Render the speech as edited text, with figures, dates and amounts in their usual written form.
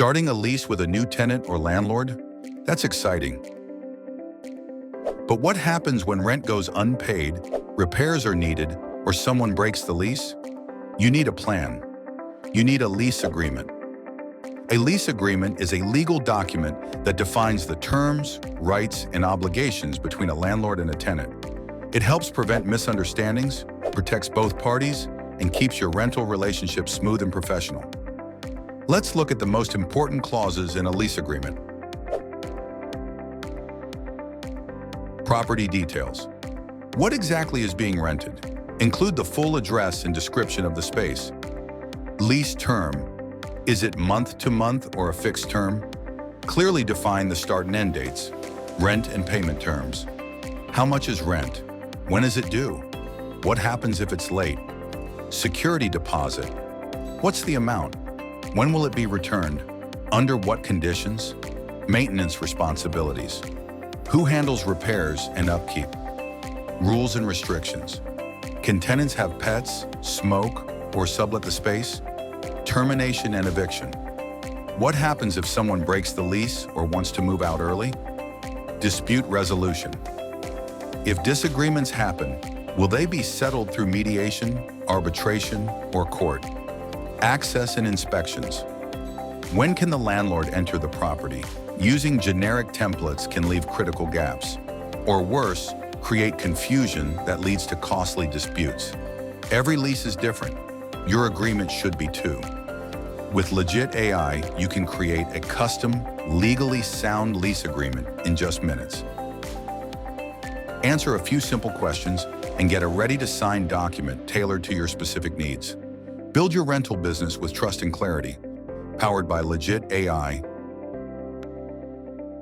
Starting a lease with a new tenant or landlord? That's exciting. But what happens when rent goes unpaid, repairs are needed, or someone breaks the lease? You need a plan. You need a lease agreement. A lease agreement is a legal document that defines the terms, rights, and obligations between a landlord and a tenant. It helps prevent misunderstandings, protects both parties, and keeps your rental relationship smooth and professional. Let's look at the most important clauses in a lease agreement. Property details. What exactly is being rented? Include the full address and description of the space. Lease term. Is it month-to-month or a fixed term? Clearly define the start and end dates. Rent and payment terms. How much is rent? When is it due? What happens if it's late? Security deposit. What's the amount? When will it be returned? Under what conditions? Maintenance responsibilities. Who handles repairs and upkeep? Rules and restrictions. Can tenants have pets, smoke, or sublet the space? Termination and eviction. What happens if someone breaks the lease or wants to move out early? Dispute resolution. If disagreements happen, will they be settled through mediation, arbitration, or court? Access and inspections. When can the landlord enter the property? Using generic templates can leave critical gaps, or worse, create confusion that leads to costly disputes. Every lease is different. Your agreement should be too. With Legitt AI, you can create a custom, legally sound lease agreement in just minutes. Answer a few simple questions and get a ready-to-sign document tailored to your specific needs. Build your rental business with trust and clarity. Powered by Legitt AI,